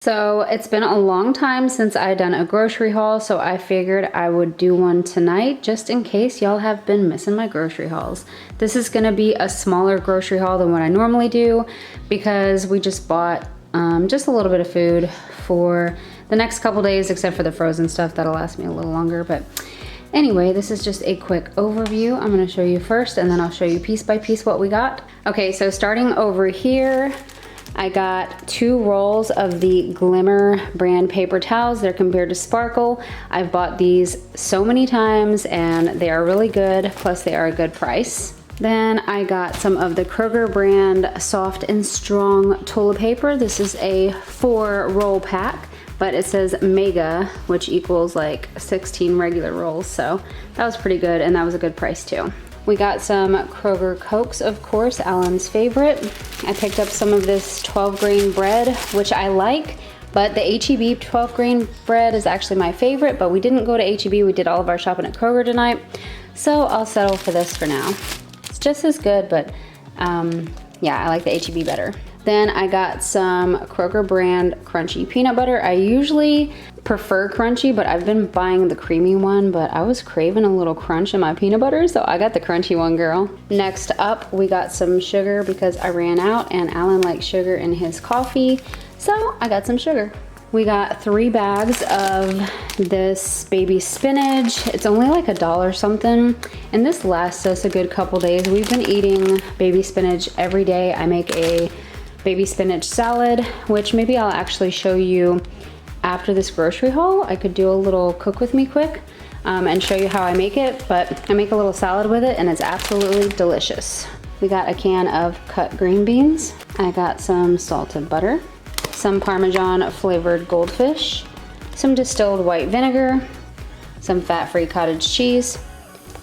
So it's been a long time since I done a grocery haul, so I figured I would do one tonight just in case y'all have been missing my grocery hauls. This is gonna be a smaller grocery haul than what I normally do because we just bought just a little bit of food for the next couple days, except for the frozen stuff that'll last me a little longer. But anyway, this is just a quick overview. I'm gonna show you first and then I'll show you piece by piece what we got. Okay, so starting over here, I got 2 rolls of the Glimmer brand paper towels. They're compared to Sparkle. I've bought these so many times and they are really good, plus they are a good price. Then I got some of the Kroger brand soft and strong toilet paper. This is a 4 roll pack, but it says mega, which equals like 16 regular rolls. So that was pretty good and that was a good price too. We got some Kroger Cokes, of course, Alan's favorite. I picked up some of this 12 grain bread, which I like, but the H-E-B 12 grain bread is actually my favorite, but we didn't go to H-E-B. We did all of our shopping at Kroger tonight, so I'll settle for this for now. It's just as good, but yeah, I like the H-E-B better. Then I got some Kroger brand crunchy peanut butter. I usually prefer crunchy, but I've been buying the creamy one, but I was craving a little crunch in my peanut butter, so I got the crunchy one, girl. Next up, we got some sugar because I ran out and Alan likes sugar in his coffee, so I got some sugar. We got 3 bags of this baby spinach. It's only like $1 something, and this lasts us a good couple days. We've been eating baby spinach every day. I make a baby spinach salad, which maybe I'll actually show you after this grocery haul. I could do a little cook with me quick and show you how I make it, but I make a little salad with it and it's absolutely delicious. We got a can of cut green beans. I got some salted butter, some Parmesan flavored goldfish, some distilled white vinegar, some fat-free cottage cheese,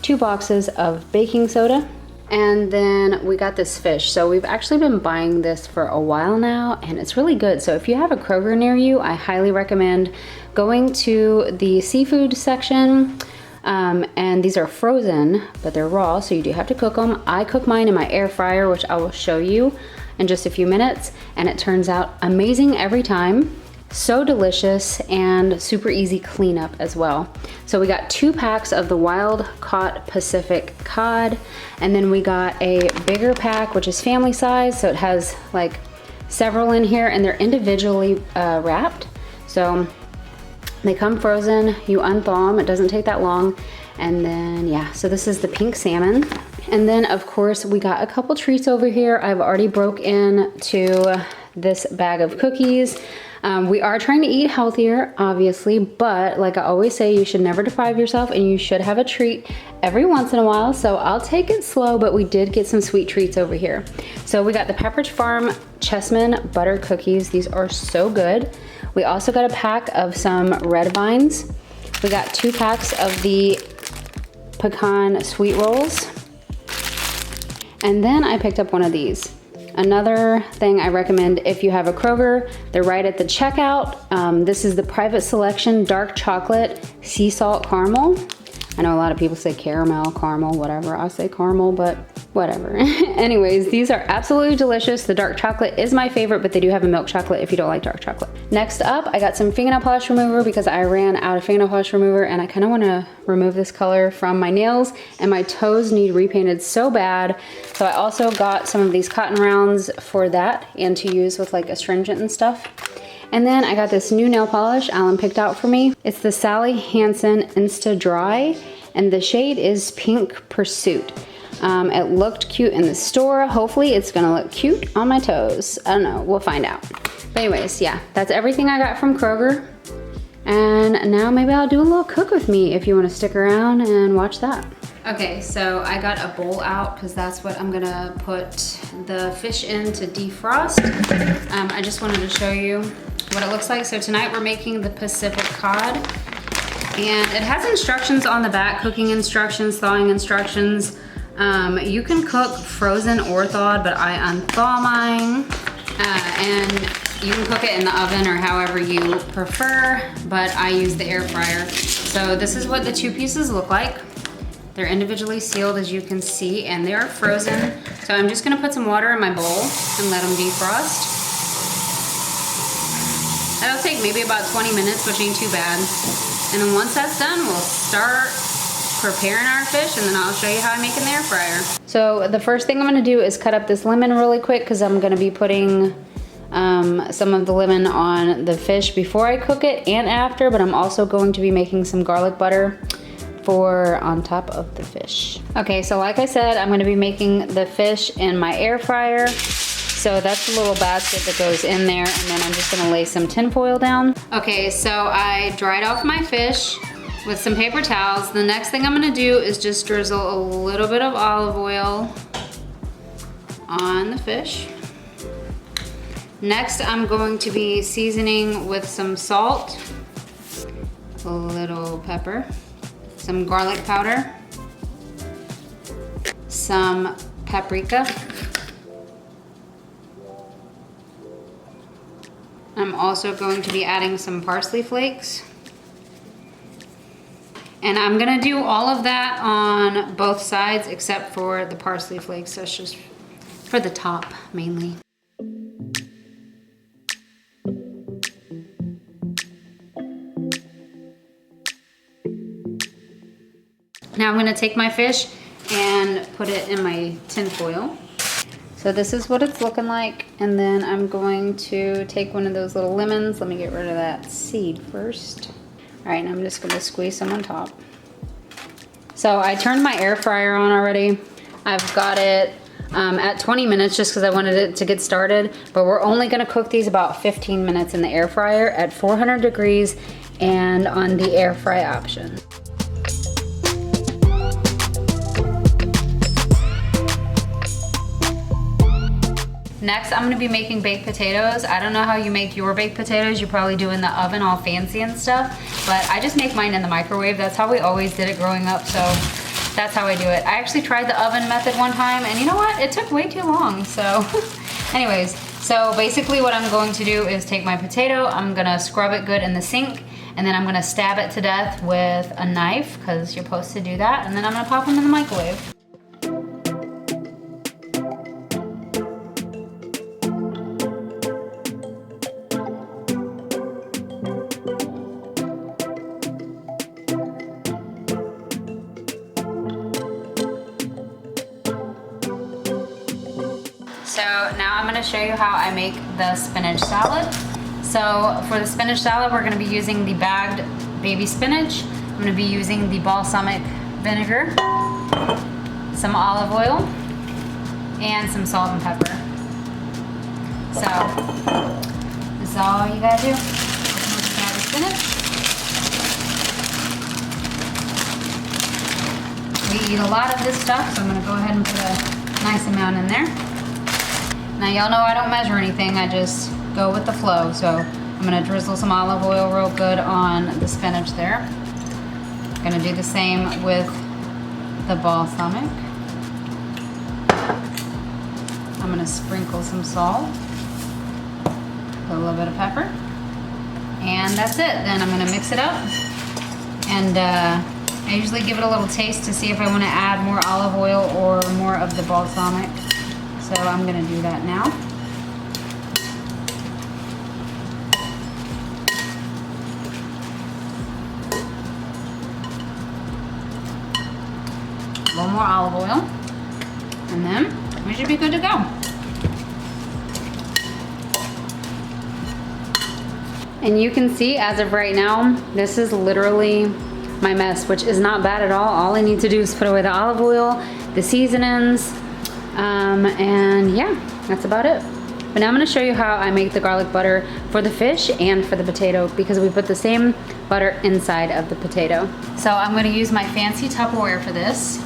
2 boxes of baking soda, and then we got this fish. So we've actually been buying this for a while now and it's really good. So if you have a Kroger near you, I highly recommend going to the seafood section. And these are frozen, but they're raw, so you do have to cook them. I cook mine in my air fryer, which I will show you in just a few minutes, and it turns out amazing every time. So delicious and super easy cleanup as well. So we got 2 packs of the wild caught Pacific cod, and then we got a bigger pack, which is family size, so it has like several in here and they're individually wrapped. So they come frozen, you unthaw them, it doesn't take that long. And then yeah, so this is the pink salmon. And then of course we got a couple treats over here. I've already broke into this bag of cookies. We are trying to eat healthier, obviously, but like I always say, you should never deprive yourself and you should have a treat every once in a while. So I'll take it slow, but we did get some sweet treats over here. So we got the Pepperidge Farm Chessman butter cookies. These are so good. We also got a pack of some red vines. We got 2 packs of the pecan sweet rolls. And then I picked up one of these. Another thing I recommend if you have a Kroger, they're right at the checkout. This is the Private Selection Dark Chocolate Sea Salt Caramel. I know a lot of people say caramel, caramel, whatever. I say caramel, but whatever. Anyways, these are absolutely delicious. The dark chocolate is my favorite, but they do have a milk chocolate if you don't like dark chocolate. Next up, I got some fingernail polish remover because I ran out of fingernail polish remover and I kind of want to remove this color from my nails, and my toes need repainted so bad. So I also got some of these cotton rounds for that and to use with like astringent and stuff. And then I got this new nail polish Alan picked out for me. It's the Sally Hansen Insta Dry, and the shade is Pink Pursuit. It looked cute in the store. Hopefully it's gonna look cute on my toes. I don't know, we'll find out. But anyways, yeah, that's everything I got from Kroger. And now maybe I'll do a little cook with me if you wanna stick around and watch that. Okay, so I got a bowl out because that's what I'm gonna put the fish in to defrost. I just wanted to show you what it looks like. So tonight we're making the Pacific cod, and it has instructions on the back, cooking instructions, thawing instructions. You can cook frozen or thawed, but I unthaw mine, and you can cook it in the oven or however you prefer, but I use the air fryer. So this is what the 2 pieces look like. They're individually sealed, as you can see, and they are frozen. So I'm just gonna put some water in my bowl and let them defrost. That'll take maybe about 20 minutes, which ain't too bad. And then once that's done, we'll start preparing our fish, and then I'll show you how I make it in the air fryer. So the first thing I'm gonna do is cut up this lemon really quick because I'm gonna be putting some of the lemon on the fish before I cook it and after, but I'm also going to be making some garlic butter for on top of the fish. Okay, so like I said, I'm gonna be making the fish in my air fryer. So that's the little basket that goes in there, and then I'm just gonna lay some tin foil down. Okay, so I dried off my fish with some paper towels. The next thing I'm gonna do is just drizzle a little bit of olive oil on the fish. Next, I'm going to be seasoning with some salt, a little pepper, some garlic powder, some paprika. I'm also going to be adding some parsley flakes. And I'm gonna do all of that on both sides except for the parsley flakes. That's just for the top mainly. Now I'm gonna take my fish and put it in my tin foil. So this is what it's looking like. And then I'm going to take one of those little lemons. Let me get rid of that seed first. All right, and I'm just gonna squeeze some on top. So I turned my air fryer on already. I've got it at 20 minutes just because I wanted it to get started, but we're only gonna cook these about 15 minutes in the air fryer at 400 degrees and on the air fry option. Next, I'm gonna be making baked potatoes. I don't know how you make your baked potatoes. You probably do in the oven all fancy and stuff, but I just make mine in the microwave. That's how we always did it growing up, so that's how I do it. I actually tried the oven method one time, and you know what? It took way too long, so. Anyways, so basically what I'm going to do is take my potato, I'm gonna scrub it good in the sink, and then I'm gonna stab it to death with a knife, because you're supposed to do that, and then I'm gonna pop them in the microwave. So now I'm gonna show you how I make the spinach salad. So for the spinach salad, we're gonna be using the bagged baby spinach. I'm gonna be using the balsamic vinegar, some olive oil, and some salt and pepper. So this is all you gotta do. Open up the bag of spinach. We eat a lot of this stuff, so I'm gonna go ahead and put a nice amount in there. Now y'all know I don't measure anything, I just go with the flow. So I'm gonna drizzle some olive oil real good on the spinach there. Gonna do the same with the balsamic. I'm gonna sprinkle some salt, a little bit of pepper, and that's it. Then I'm gonna mix it up, and I usually give it a little taste to see if I wanna add more olive oil or more of the balsamic. So I'm gonna do that now. A little more olive oil, and then we should be good to go. And you can see as of right now, this is literally my mess, which is not bad at all. All I need to do is put away the olive oil, the seasonings, and yeah, that's about it. But now I'm gonna show you how I make the garlic butter for the fish and for the potato, because we put the same butter inside of the potato. So I'm gonna use my fancy Tupperware for this.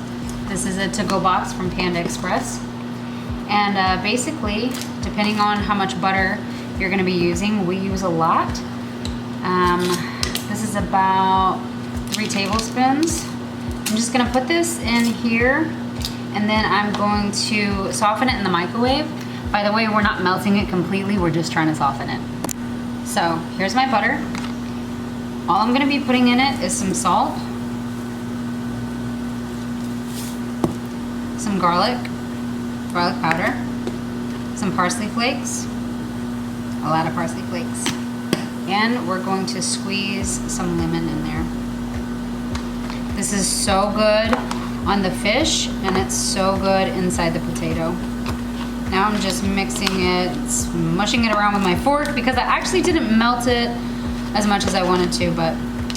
This is a to-go box from Panda Express. And basically, depending on how much butter you're gonna be using, we use a lot. This is about 3 tablespoons. I'm just gonna put this in here, and then I'm going to soften it in the microwave. By the way, we're not melting it completely, we're just trying to soften it. So here's my butter. All I'm gonna be putting in it is some salt, some garlic powder, some parsley flakes, a lot of parsley flakes, And we're going to squeeze some lemon in there. This is so good on the fish, and it's so good inside the potato. Now I'm just mixing it, smushing it around with my fork because I actually didn't melt it as much as I wanted to, but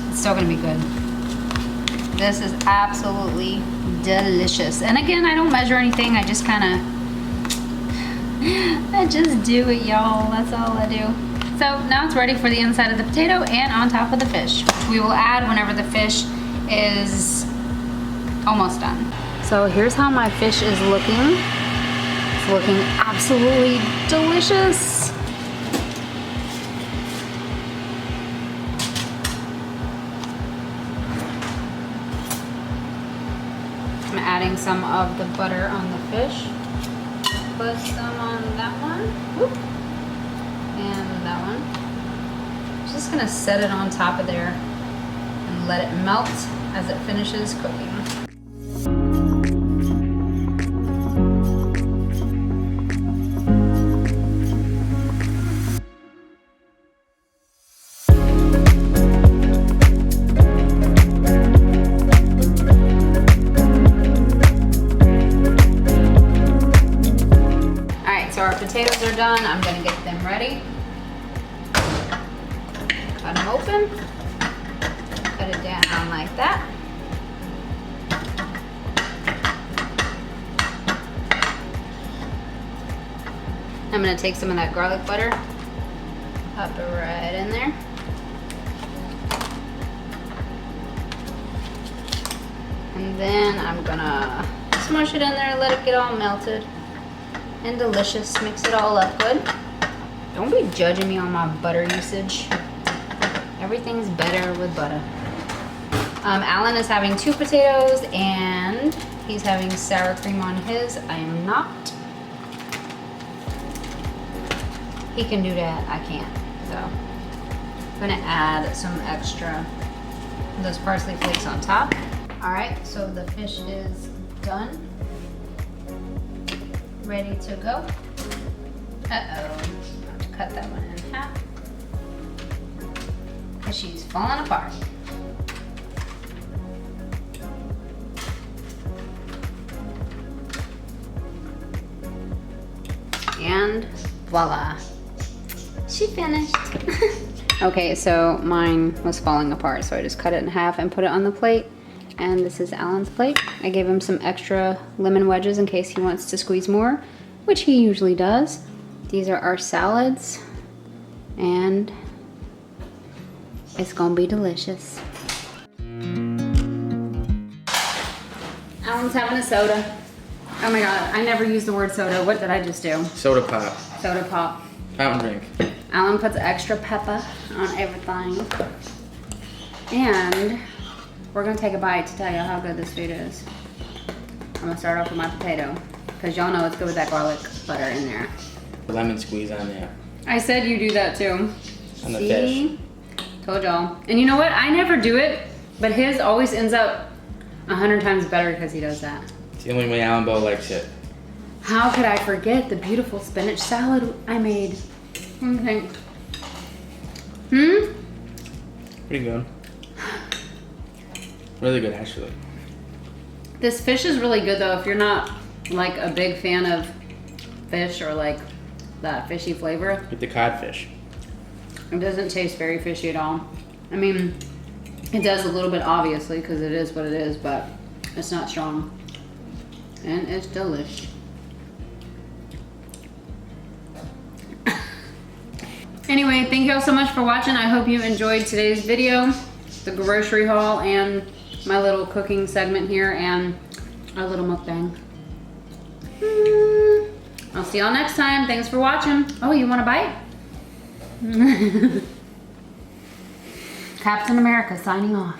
it's still gonna be good. This is absolutely delicious. And again, I don't measure anything, I just I just do it, y'all. That's all I do. So now it's ready for the inside of the potato and on top of the fish, which we will add whenever the fish is almost done. So here's how my fish is looking. It's looking absolutely delicious. I'm adding some of the butter on the fish. Put some on that one. Whoop. And that one. Just gonna set it on top of there and let it melt as it finishes cooking. Potatoes are done. I'm gonna get them ready. Cut them open. Cut it down like that. I'm gonna take some of that garlic butter, pop it right in there. And then I'm gonna smush it in there, let it get all melted and delicious. Mix it all up good. Don't be judging me on my butter usage. Everything's better with butter. Alan is having 2 potatoes and he's having sour cream on his. I am not. He can do that, I can't. So I'm gonna add some extra those parsley flakes on top. All right, so the fish is done. Ready to go. Uh-oh, I have to cut that one in half because she's falling apart. And voila, she finished. Okay, so mine was falling apart, so I just cut it in half and put it on the plate. And this is Alan's plate. I gave him some extra lemon wedges in case he wants to squeeze more, which he usually does. These are our salads, and it's gonna be delicious. Alan's having a soda. Oh my God, I never use the word soda. What did I just do? Soda pop. Soda pop. Fountain drink. Alan puts extra pepper on everything. And we're gonna take a bite to tell you how good this food is. I'm gonna start off with my potato, because y'all know it's good with that garlic butter in there. Lemon squeeze on there. I said you do that too. On the See? fish. Told y'all. And you know what? I never do it, but his always ends up 100 times better because he does that. It's the only way Alan Bo likes it. How could I forget the beautiful spinach salad I made? What do you think? Pretty good. Really good, actually. This fish is really good though if you're not like a big fan of fish or like that fishy flavor. Get the codfish. It doesn't taste very fishy at all. I mean, it does a little bit obviously because it is what it is, but it's not strong. And it's delish. Anyway, thank you all so much for watching. I hope you enjoyed today's video, the grocery haul and my little cooking segment here and our little mukbang. I'll see y'all next time. Thanks for watching. Oh, you want a bite? Captain America signing off.